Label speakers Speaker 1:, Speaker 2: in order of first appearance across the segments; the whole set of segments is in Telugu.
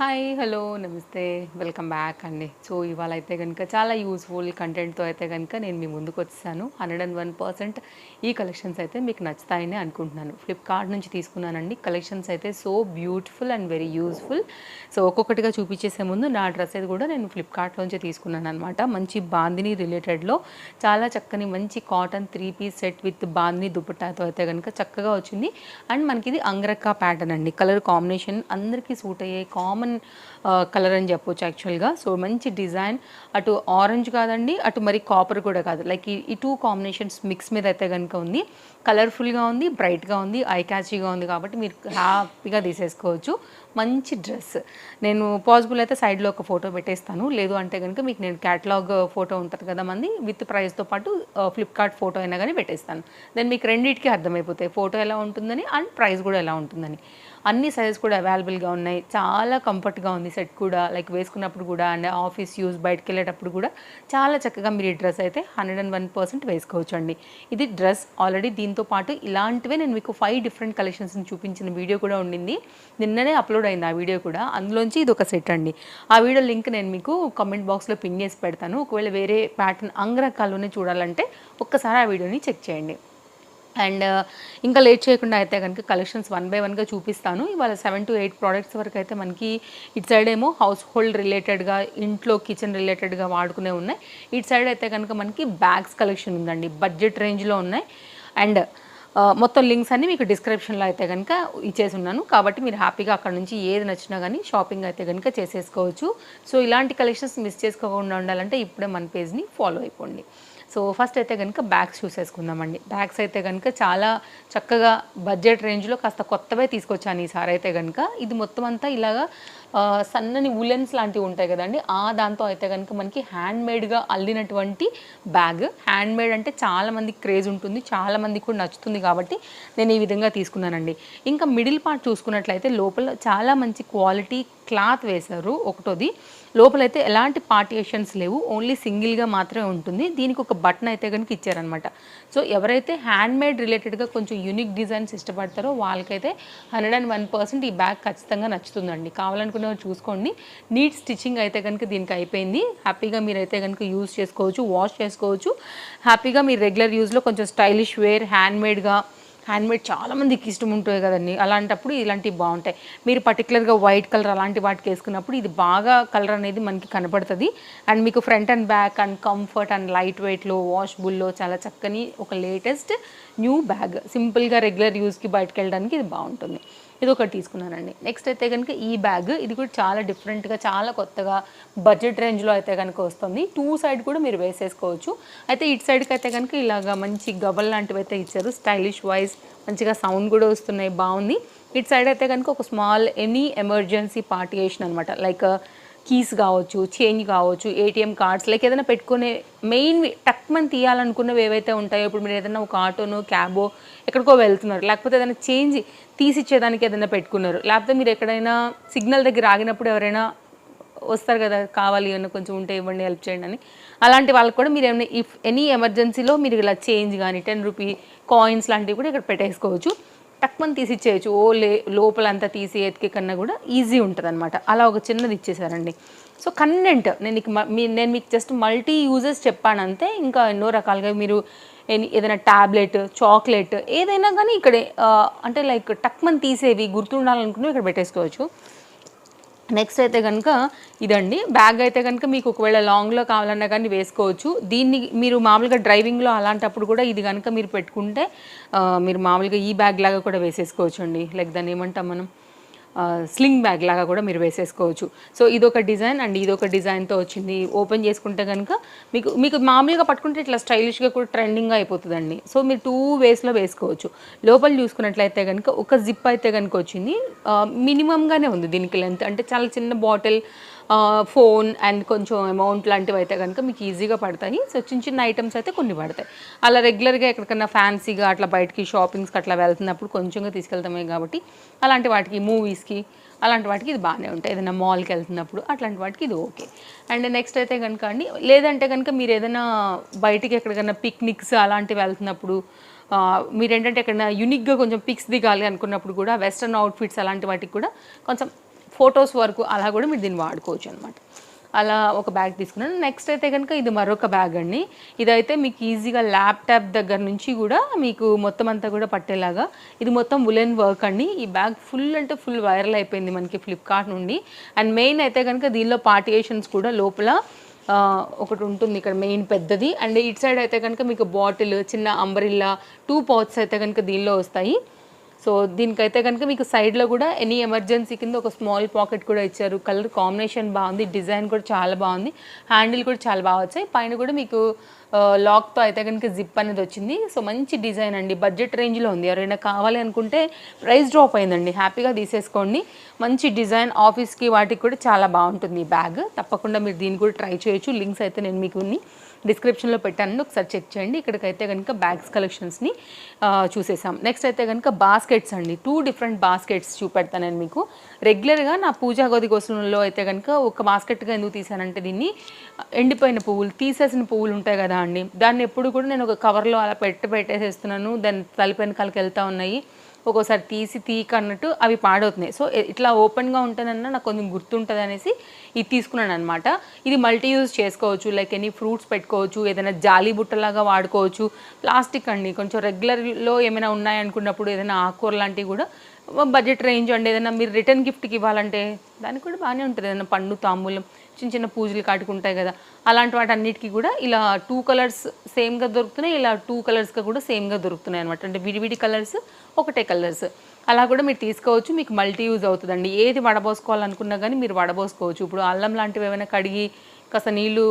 Speaker 1: హాయ్ హలో నమస్తే వెల్కమ్ బ్యాక్ అండి. సో ఇవాళ అయితే కనుక చాలా యూస్ఫుల్ కంటెంట్తో అయితే కనుక నేను మీ ముందుకు వచ్చేసాను. 101% ఈ కలెక్షన్స్ అయితే మీకు నచ్చుతాయని అనుకుంటున్నాను. ఫ్లిప్కార్ట్ నుంచి తీసుకున్నానండి. కలెక్షన్స్ అయితే so beautiful and very useful. So ఒక్కొక్కటిగా చూపించేసే ముందు నా డ్రెస్ అయితే కూడా నేను ఫ్లిప్కార్ట్లోంచి తీసుకున్నాను అనమాట. మంచి బాందిని రిలేటెడ్లో చాలా చక్కని మంచి cotton 3 piece set with bandhani దుపట్టాతో అయితే కనుక చక్కగా వచ్చింది. అండ్ మనకి ఇది అంగరక్క ప్యాటర్న్ అండి. కలర్ కాంబినేషన్ అందరికీ సూట్ అయ్యే కామన్ కలర్ అని చెప్పొచ్చు యాక్చువల్గా. సో మంచి డిజైన్, అటు ఆరెంజ్ కాదండి, అటు మరి కాపర్ కూడా కాదు, లైక్ ఈ టూ కాంబినేషన్స్ మిక్స్ మీద అయితే కనుక ఉంది. కలర్ఫుల్గా ఉంది, బ్రైట్గా ఉంది, ఐ క్యాచీగా ఉంది, కాబట్టి మీరు హ్యాపీగా తీసేసుకోవచ్చు. మంచి డ్రెస్. నేను పాసిబుల్ అయితే సైడ్లో ఒక ఫోటో పెట్టేస్తాను, లేదు అంటే కనుక మీకు నేను క్యాటలాగ్ ఫోటో ఉంటుంది కదా మంది విత్ ప్రైస్తో పాటు ఫ్లిప్కార్ట్ ఫోటో అయినా కానీ పెట్టేస్తాను. దెన్ మీకు రెండింటికి అర్థమైపోతాయి ఫోటో ఎలా ఉంటుందని అండ్ ప్రైస్ కూడా ఎలా ఉంటుందని. అన్ని సైజెస్ కూడా అవైలబుల్గా ఉన్నాయి. చాలా కంఫర్ట్గా ఉంది సెట్ కూడా, లైక్ వేసుకున్నప్పుడు కూడా అండ్ ఆఫీస్ యూస్ బయటకు వెళ్ళేటప్పుడు కూడా చాలా చక్కగా మీరు ఈ డ్రెస్ అయితే 101% వేసుకోవచ్చు అండి. ఇది డ్రెస్ ఆల్రెడీ. దీంతో పాటు ఇలాంటివే నేను మీకు 5 డిఫరెంట్ కలెక్షన్స్ని చూపించిన వీడియో కూడా ఉండింది. నిన్ననే అప్లోడ్ అయింది ఆ వీడియో కూడా. అందులోంచి ఇది ఒక సెట్ అండి. ఆ వీడియో లింక్ నేను మీకు కామెంట్ బాక్స్లో పిన్ చేసి పెడతాను. ఒకవేళ వేరే ప్యాటర్న్ అంగరకాల్లోనే చూడాలంటే ఒక్కసారి ఆ వీడియోని చెక్ చేయండి. అండ్ ఇంకా లేట్ చేయకుండా అయితే కనుక కలెక్షన్స్ 1 బై 1గా చూపిస్తాను. ఇవాళ 7 to 8 ప్రోడక్ట్స్ వరకు అయితే మనకి ఇటు సైడ్ ఏమో హౌస్ హోల్డ్ రిలేటెడ్గా, ఇంట్లో కిచెన్ రిలేటెడ్గా వాడుకునే ఉన్నాయి. ఇటు సైడ్ అయితే కనుక మనకి బ్యాగ్స్ కలెక్షన్ ఉందండి. బడ్జెట్ రేంజ్లో ఉన్నాయి. అండ్ మొత్తం లింక్స్ అన్నీ మీకు డిస్క్రిప్షన్లో అయితే కనుక ఇచ్చేసి ఉన్నాను, కాబట్టి మీరు హ్యాపీగా అక్కడ నుంచి ఏది నచ్చినా కానీ షాపింగ్ అయితే కనుక చేసేసుకోవచ్చు. సో ఇలాంటి కలెక్షన్స్ మిస్ చేసుకోకుండా ఉండాలంటే ఇప్పుడే మన పేజ్ని ఫాలో అయిపోండి. సో ఫస్ట్ అయితే కనుక బ్యాగ్స్ చూసేసుకుందామండి. బ్యాగ్స్ అయితే కనుక చాలా చక్కగా బడ్జెట్ రేంజ్లో కాస్త కొత్తవే తీసుకొచ్చాను ఈసారి అయితే కనుక. ఇది మొత్తం అంతా ఇలాగా సన్నని ఉలెన్స్ లాంటివి ఉంటాయి కదండి, దాంతో అయితే కనుక మనకి హ్యాండ్మేడ్గా అల్లినటువంటి బ్యాగ్. హ్యాండ్మేడ్ అంటే చాలామందికి క్రేజ్ ఉంటుంది, చాలామందికి కూడా నచ్చుతుంది, కాబట్టి నేను ఈ విధంగా తీసుకున్నానండి. ఇంకా మిడిల్ పార్ట్ చూసుకున్నట్లయితే లోపల చాలా మంచి క్వాలిటీ క్లాత్ వేశారు. ఒకటోది లోపలైతే ఎలాంటి పార్టిషన్స్ లేవు, ఓన్లీ సింగిల్గా మాత్రమే ఉంటుంది. దీనికి ఒక బటన్ అయితే కనుక ఇచ్చారనమాట. సో ఎవరైతే హ్యాండ్మేడ్ రిలేటెడ్గా కొంచెం యూనిక్ డిజైన్స్ ఇష్టపడతారో వాళ్ళకైతే 101% ఈ బ్యాగ్ ఖచ్చితంగా నచ్చుతుందండి. కావాలనుకున్న చూసుకోండి. నీట్ స్టిచ్చింగ్ అయితే కనుక దీనికి అయిపోయింది. హ్యాపీగా మీరైతే కనుక యూజ్ చేసుకోవచ్చు, వాష్ చేసుకోవచ్చు. హ్యాపీగా మీరు రెగ్యులర్ యూజ్లో కొంచెం స్టైలిష్ వేర్, హ్యాండ్మేడ్ చాలామందికి ఇష్టం ఉంటుంది కదండి, అలాంటప్పుడు ఇలాంటివి బాగుంటాయి. మీరు పర్టికులర్గా వైట్ కలర్ అలాంటి వాటికి వేసుకున్నప్పుడు ఇది బాగా కలర్ అనేది మనకి కనపడుతుంది. అండ్ మీకు front and back and comfort and light వెయిట్లో, వాషబుల్లో చాలా చక్కని ఒక లేటెస్ట్ న్యూ బ్యాగ్. సింపుల్గా రెగ్యులర్ యూస్కి బయటకు వెళ్ళడానికి ఇది బాగుంటుంది. ఇది ఒకటి తీసుకున్నానండి. నెక్స్ట్ అయితే కనుక ఈ బ్యాగ్, ఇది కూడా చాలా డిఫరెంట్గా, చాలా కొత్తగా బడ్జెట్ రేంజ్లో అయితే కనుక వస్తుంది. 2 సైడ్ కూడా మీరు వేసేసుకోవచ్చు. అయితే ఇటు సైడ్కి అయితే కనుక ఇలాగా మంచి గబల్ లాంటివి అయితే ఇచ్చారు. స్టైలిష్ వైజ్ మంచిగా సౌండ్ కూడా వస్తున్నాయి, బాగుంది. ఇటు సైడ్ అయితే కనుక ఒక స్మాల్ ఎనీ ఎమర్జెన్సీ పార్టియేషన్ అనమాట, లైక్ కీస్ కావచ్చు, చేంజ్ కావచ్చు, ఏటీఎం కార్డ్స్, లైక్ ఏదైనా పెట్టుకునే మెయిన్వి టక్మని తీయాలనుకున్నవి ఏవైతే ఉంటాయో, ఇప్పుడు మీరు ఏదైనా ఒక ఆటోనో క్యాబో ఎక్కడికో వెళ్తున్నారు, లేకపోతే ఏదైనా చేంజ్ తీసిచ్చేదానికి ఏదైనా పెట్టుకున్నారు, లేకపోతే మీరు ఎక్కడైనా సిగ్నల్ దగ్గర ఆగినప్పుడు ఎవరైనా వస్తారు కదా, కావాలి ఏమైనా కొంచెం ఉంటే ఇవ్వండి, హెల్ప్ చేయండి అని, అలాంటి వాళ్ళకి కూడా మీరు ఏమైనా ఇఫ్ ఎనీ ఎమర్జెన్సీలో మీరు ఇలా చేంజ్ కానీ 10 రూపీ కాయిన్స్ లాంటివి కూడా ఇక్కడ పెట్టేసుకోవచ్చు. టక్మని తీసి ఇచ్చేయచ్చు. లోపలంతా తీసి ఎతికే కన్నా కూడా ఈజీ ఉంటుంది అనమాట. అలా ఒక చిన్నది ఇచ్చేసారండి. సో కన్వెంట్, నేను మీకు జస్ట్ మల్టీ యూజెస్ చెప్పాను అంతే. ఇంకా ఎన్నో రకాలుగా మీరు ఏదైనా ట్యాబ్లెట్, చాక్లెట్ ఏదైనా కానీ ఇక్కడ అంటే లైక్ టక్మని తీసేవి గుర్తుండాలనుకున్నవి ఇక్కడ పెట్టేసుకోవచ్చు. నెక్స్ట్ అయితే కనుక ఇదండి బ్యాగ్. అయితే కనుక మీకు ఒకవేళ లాంగ్లో కావాలన్నా కానీ వేసుకోవచ్చు. దీన్ని మీరు మామూలుగా డ్రైవింగ్లో అలాంటప్పుడు కూడా ఇది కనుక మీరు పెట్టుకుంటే మీరు మామూలుగా ఈ బ్యాగ్ లాగా కూడా వేసేసుకోవచ్చు అండి. లైక్ దాన్ని ఏమంటాం మనం, స్లింగ్ బ్యాగ్ లాగా కూడా మీరు వేసేసుకోవచ్చు. సో ఇదొక డిజైన్ అండ్ ఇదొక డిజైన్తో వచ్చింది. ఓపెన్ చేసుకుంటే కనుక మీకు మామూలుగా పట్టుకుంటే ఇట్లా స్టైలిష్గా కూడా ట్రెండింగ్గా అయిపోతుందండి. సో మీరు 2 వేస్లో వేసుకోవచ్చు. లోపల చూసుకున్నట్లయితే కనుక ఒక జిప్ అయితే కనుక వచ్చింది. మినిమంగానే ఉంది దీనికి లెంత్, అంటే చాలా చిన్న బాటిల్, ఫోన్ అండ్ కొంచెం అమౌంట్ లాంటివి అయితే కనుక మీకు ఈజీగా పడతాయి. సో చిన్న చిన్న ఐటమ్స్ అయితే కొన్ని పడతాయి. అలా రెగ్యులర్గా ఎక్కడికన్నా ఫ్యాన్సీగా అట్లా బయటికి షాపింగ్స్కి అట్లా వెళ్తున్నప్పుడు కొంచెంగా తీసుకెళ్తామే, కాబట్టి అలాంటి వాటికి, మూవీస్కి అలాంటి వాటికి ఇది బాగానే ఉంటాయి. ఏదైనా మాల్కి వెళ్తున్నప్పుడు అట్లాంటి వాటికి ఇది ఓకే. అండ్ నెక్స్ట్ అయితే కనుక అండి, లేదంటే కనుక మీరు ఏదైనా బయటికి ఎక్కడికైనా పిక్నిక్స్ అలాంటివి వెళ్తున్నప్పుడు, మీరేంటంటే ఎక్కడైనా యూనిక్గా కొంచెం పిక్స్ దిగాలి అనుకున్నప్పుడు కూడా వెస్ట్రన్ అవుట్ఫిట్స్ అలాంటి వాటికి కూడా కొంచెం ఫొటోస్ వరకు అలా కూడా మీరు దీన్ని వాడుకోవచ్చు అనమాట. అలా ఒక బ్యాగ్ తీసుకున్నాను. నెక్స్ట్ అయితే కనుక ఇది మరొక బ్యాగ్ అండి. ఇదైతే మీకు ఈజీగా ల్యాప్టాప్ దగ్గర నుంచి కూడా మీకు మొత్తం అంతా కూడా పట్టేలాగా, ఇది మొత్తం వులెన్ వర్క్ అండి. ఈ బ్యాగ్ ఫుల్ అంటే ఫుల్ వైరల్ అయిపోయింది మనకి ఫ్లిప్కార్ట్ నుండి. అండ్ మెయిన్ అయితే కనుక దీనిలో పార్టియేషన్స్ కూడా లోపల ఒకటి ఉంటుంది ఇక్కడ మెయిన్ పెద్దది. అండ్ ఇటు సైడ్ అయితే కనుక మీకు బాటిల్, చిన్న అంబ్రిల్లా, 2 పౌచెస్ అయితే కనుక దీనిలో వస్తాయి. సో దీనికైతే కనుక మీకు సైడ్లో కూడా ఎనీ ఎమర్జెన్సీ కింద ఒక స్మాల్ పాకెట్ కూడా ఇచ్చారు. కలర్ కాంబినేషన్ బాగుంది, డిజైన్ కూడా చాలా బాగుంది, హ్యాండిల్ కూడా చాలా బాగా వచ్చాయి. పైన కూడా మీకు లాక్తో అయితే కనుక జిప్ అనేది వచ్చింది. సో మంచి డిజైన్ అండి, బడ్జెట్ రేంజ్లో ఉంది. ఎవరైనా కావాలి అనుకుంటే ప్రైస్ డ్రాప్ అయిందండి, హ్యాపీగా తీసేసుకోండి. మంచి డిజైన్, ఆఫీస్కి వాటికి కూడా చాలా బాగుంటుంది ఈ బ్యాగ్. తప్పకుండా మీరు దీన్ని కూడా ట్రై చేయొచ్చు. లింక్స్ అయితే నేను మీకు డిస్క్రిప్షన్లో పెట్టాను, ఒకసారి చెక్ చేయండి. ఇక్కడికైతే కనుక బ్యాగ్స్ కలెక్షన్స్ని చూసేసాం. నెక్స్ట్ అయితే కనుక బాస్కెట్స్ అండి. 2 డిఫరెంట్ బాస్కెట్స్ చూపెడతాను నేను మీకు. రెగ్యులర్గా నా పూజా గది కోసంలో అయితే కనుక ఒక బాస్కెట్గా ఎందుకు తీసానంటే, దీన్ని ఎండిపోయిన పువ్వులు, తీసేసిన పువ్వులు ఉంటాయి కదా అండి, దాన్ని ఎప్పుడు కూడా నేను ఒక కవర్లో అలా పెట్టేసేస్తున్నాను. దాన్ని తలిపైన కలికి వెళ్తూ ఉన్నాయి, ఒక్కోసారి తీయక అన్నట్టు అవి పాడవుతున్నాయి. సో ఇట్లా ఓపెన్గా ఉంటేనన్నా నాకు కొంచెం గుర్తుంటుంది అనేసి ఇది తీసుకున్నాను అనమాట. ఇది మల్టీ యూజ్ చేసుకోవచ్చు, లైక్ ఎనీ ఫ్రూట్స్ పెట్టుకోవచ్చు, ఏదైనా జాలీ బుట్టలాగా వాడుకోవచ్చు. ప్లాస్టిక్ అండి, కొంచెం రెగ్యులర్లో ఏమైనా ఉన్నాయనుకున్నప్పుడు ఏదైనా ఆకుకూర లాంటివి కూడా బడ్జెట్ రేంజ్ అండి. ఏదైనా మీరు రిటర్న్ గిఫ్ట్కి ఇవ్వాలంటే దానికి కూడా బాగానే ఉంటుంది. ఏదైనా పండు, తాంబూలం, చిన్న చిన్న పూజలు కాటుకుంటాయి కదా, అలాంటి వాటి అన్నిటికీ కూడా ఇలా 2 కలర్స్ సేమ్గా దొరుకుతున్నాయి, ఇలా 2 కలర్స్గా కూడా సేమ్గా దొరుకుతున్నాయి అనమాట. అంటే విడివిడి కలర్స్, ఒకటే కలర్స్, అలా కూడా మీరు తీసుకోవచ్చు. మీకు మల్టీ యూజ్ అవుతుందండి. ఏది వడబోసుకోవాలనుకున్నా కానీ మీరు వడబోసుకోవచ్చు. ఇప్పుడు అల్లం లాంటివి ఏమైనా కడిగి కాస్త నీళ్ళు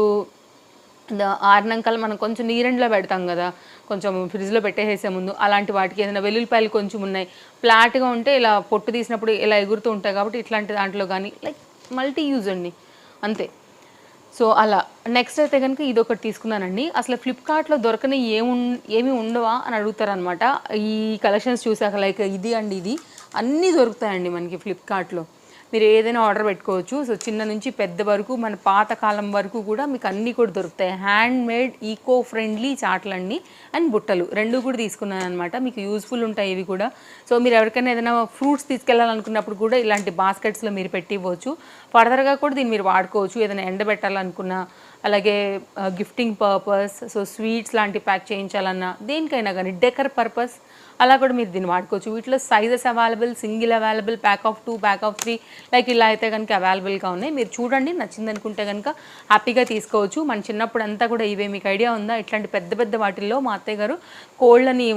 Speaker 1: ఆరినాక మనం కొంచెం నీరెండ్లో పెడతాం కదా, కొంచెం ఫ్రిడ్జ్లో పెట్టేసే ముందు, అలాంటి వాటికి ఏదైనా వెల్లుల్లిపాయలు కొంచెం ఉన్నాయి, ఫ్లాట్గా ఉంటే ఇలా పొట్టు తీసినప్పుడు ఇలా ఎగురుతూ ఉంటాయి కాబట్టి ఇట్లాంటి దాంట్లో కానీ లైక్ మల్టీ యూజ్ అండి, అంతే. సో అలా. నెక్స్ట్ అయితే కనుక ఇది ఒకటి తీసుకున్నానండి. అసలు ఫ్లిప్కార్ట్లో దొరకని ఏమి ఉండవా అని అడుగుతారనమాట. ఈ కలెక్షన్స్ చూసాక లైక్ ఇది అండి, ఇది అన్నీ దొరుకుతాయండి మనకి ఫ్లిప్కార్ట్లో. మీరు ఏదైనా ఆర్డర్ పెట్టుకోవచ్చు. సో చిన్న నుంచి పెద్ద వరకు, మన పాతకాలం వరకు కూడా మీకు అన్నీ కూడా దొరుకుతాయి. హ్యాండ్ మేడ్ ఈకో ఫ్రెండ్లీ చాట్లన్నీ అండ్ బుట్టలు 2 కూడా తీసుకున్నాను అనమాట. మీకు యూస్ఫుల్ ఉంటాయి ఇవి కూడా. సో మీరు ఎవరికైనా ఏదైనా ఫ్రూట్స్ తీసుకెళ్ళాలనుకున్నప్పుడు కూడా ఇలాంటి బాస్కెట్స్లో మీరు పెట్టివ్వచ్చు. ఫర్దర్గా కూడా దీన్ని మీరు వాడుకోవచ్చు, ఏదైనా ఎండబెట్టాలనుకున్నా, అలాగే గిఫ్టింగ్ పర్పస్, సో స్వీట్స్ లాంటి ప్యాక్ చేయించాలన్నా, దేనికైనా కానీ డెకర్ పర్పస్ అలా కూడా మీరు దీన్ని వాడుకోవచ్చు. వీటిలో sizes available, single available, pack of 2, pack of 3 like ఇలా అయితే కనుక అవైలబుల్గా ఉన్నాయి. మీరు చూడండి, నచ్చింది అనుకుంటే కనుక హ్యాపీగా తీసుకోవచ్చు. మన చిన్నప్పుడు అంతా కూడా ఇవే, మీకు ఐడియా ఉందా? ఇట్లాంటి పెద్ద పెద్ద వాటిల్లో మా అత్తయ్య గారు కోళ్ళని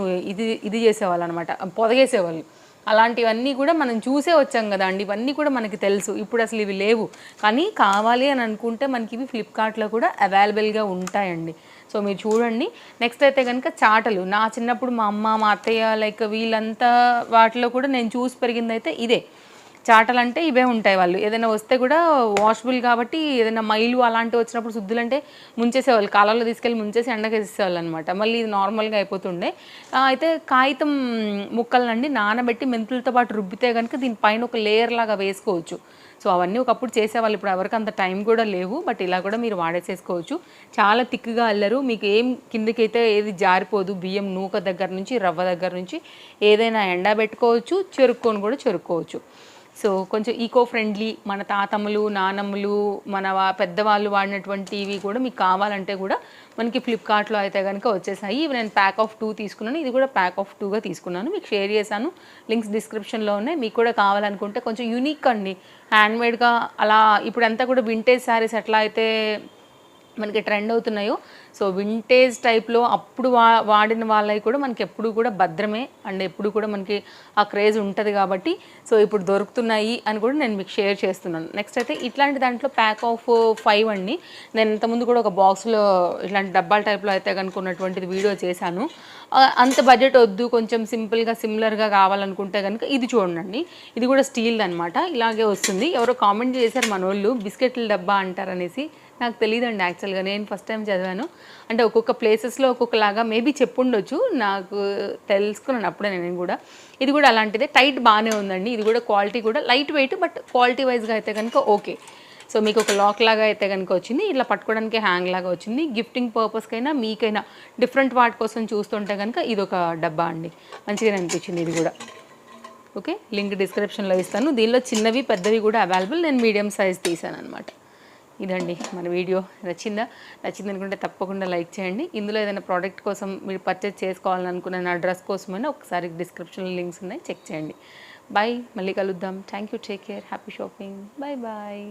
Speaker 1: ఇది చేసేవాళ్ళు అనమాట, పొదగేసేవాళ్ళు. అలాంటివన్నీ కూడా మనం చూసే వచ్చాం కదా అండి, ఇవన్నీ కూడా మనకి తెలుసు. ఇప్పుడు అసలు ఇవి లేవు, కానీ కావాలి అని అనుకుంటే మనకి ఇవి ఫ్లిప్కార్ట్లో కూడా అవైలబుల్గా ఉంటాయండి. సో మీరు చూడండి. నెక్స్ట్ అయితే కనుక చాటలు. నా చిన్నప్పుడు మా అమ్మ, మా అత్తయ్య లైక్ వీళ్ళంతా వాటిలో కూడా నేను చూసి పెరిగింది అయితే ఇదే. చాటలు అంటే ఇవే ఉంటాయి. వాళ్ళు ఏదైనా వస్తే కూడా వాషబుల్ కాబట్టి, ఏదైనా మైలు అలాంటివి వచ్చినప్పుడు శుద్ధులంటే ముంచేసేవాళ్ళు, కాలంలో తీసుకెళ్ళి ముంచేసి ఎండకేసేసేవాళ్ళు అనమాట. మళ్ళీ ఇది నార్మల్గా అయిపోతుండే. అయితే కాగితం ముక్కలనండి నానబెట్టి మెంతులతో పాటు రుబ్బితే కనుక దీనిపైన ఒక లేయర్ లాగా వేసుకోవచ్చు. సో అవన్నీ ఒకప్పుడు చేసేవాళ్ళు, ఇప్పుడు ఎవరికి అంత టైం కూడా లేవు. బట్ ఇలా కూడా మీరు వాడేసేసుకోవచ్చు. చాలా థిక్గా అల్లరు, మీకు ఏం కిందకైతే ఏది జారిపోదు. బియ్యం నూక దగ్గర నుంచి, రవ్వ దగ్గర నుంచి ఏదైనా ఎండబెట్టుకోవచ్చు, చెరుక్కొని కూడా చెరుక్కోవచ్చు. సో కొంచెం ఈకో ఫ్రెండ్లీ, మన తాతమ్మలు, నానమ్మలు, మన పెద్దవాళ్ళు వాడినటువంటివి కూడా మీకు కావాలంటే కూడా మనకి ఫ్లిప్కార్ట్లో అయితే కనుక వచ్చేసాయి. ఇవి నేను ప్యాక్ ఆఫ్ 2 తీసుకున్నాను, ఇది కూడా ప్యాక్ ఆఫ్ 2గా తీసుకున్నాను. మీకు షేర్ చేశాను, లింక్స్ డిస్క్రిప్షన్లో ఉన్నాయి. మీకు కూడా కావాలనుకుంటే కొంచెం యూనిక్ అండి, హ్యాండ్మేడ్గా అలా. ఇప్పుడు అంతా కూడా వింటేజ్ శారీస్ ఎట్లా అయితే మనకి ట్రెండ్ అవుతున్నాయో, సో వింటేజ్ టైప్లో అప్పుడు వాడిన వాళ్ళవి కూడా మనకి ఎప్పుడు కూడా భద్రమే అండ్ ఎప్పుడు కూడా మనకి ఆ క్రేజ్ ఉంటుంది కాబట్టి, సో ఇప్పుడు దొరుకుతున్నాయి అని కూడా నేను మీకు షేర్ చేస్తున్నాను. నెక్స్ట్ అయితే ఇట్లాంటి దాంట్లో ప్యాక్ ఆఫ్ 5 అండి. నేను ఇంతకుముందు కూడా ఒక బాక్స్లో ఇట్లాంటి డబ్బాల టైప్లో అయితే కనుక్కున్నటువంటిది వీడియో చేశాను. అంత బడ్జెట్ వద్దు, కొంచెం సింపుల్గా సిమిలర్గా కావాలనుకుంటే కనుక ఇది చూడండి. ఇది కూడా స్టీల్ అనమాట, ఇలాగే వస్తుంది. ఎవరో కామెంట్ చేశారు మన వాళ్ళు, బిస్కెట్ల డబ్బా అంటారనేసి. నాకు తెలియదండి యాక్చువల్గా, నేను ఫస్ట్ టైం చదివాను. అంటే ఒక్కొక్క ప్లేసెస్లో ఒక్కొక్కలాగా మేబీ చెప్పుండొచ్చు, నాకు తెలుసుకున్నాను అప్పుడే నేను కూడా. ఇది కూడా అలాంటిదే, టైట్ బాగానే ఉందండి. ఇది కూడా క్వాలిటీ కూడా లైట్ వెయిట్, బట్ క్వాలిటీ వైజ్గా అయితే కనుక ఓకే. సో మీకు ఒక లాక్ లాగా అయితే కనుక వచ్చింది, ఇట్లా పట్టుకోవడానికి హ్యాంగ్ లాగా వచ్చింది. గిఫ్టింగ్ పర్పస్కైనా మీకైనా డిఫరెంట్ వాటి కోసం చూస్తుంటే కనుక ఇది ఒక డబ్బా అండి, మంచిగా అనిపించింది ఇది కూడా. ఓకే, లింక్ డిస్క్రిప్షన్లో ఇస్తాను. దీనిలో చిన్నవి పెద్దవి కూడా అవైలబుల్. నేను మీడియం సైజ్ తీసాను అనమాట. ఇదండి మన వీడియో. నచ్చింది అనుకుంటే తప్పకుండా లైక్ చేయండి. ఇందులో ఏదైనా ప్రోడక్ట్ కోసం మీరు పర్చేస్ చేసుకోవాలనుకున్న నా డ్రెస్ కోసమైనా ఒకసారి డిస్క్రిప్షన్లో లింక్స్ ఉన్నాయి, చెక్ చేయండి. బాయ్, మళ్ళీ కలుద్దాం. Thank you, take care, happy shopping, bye bye.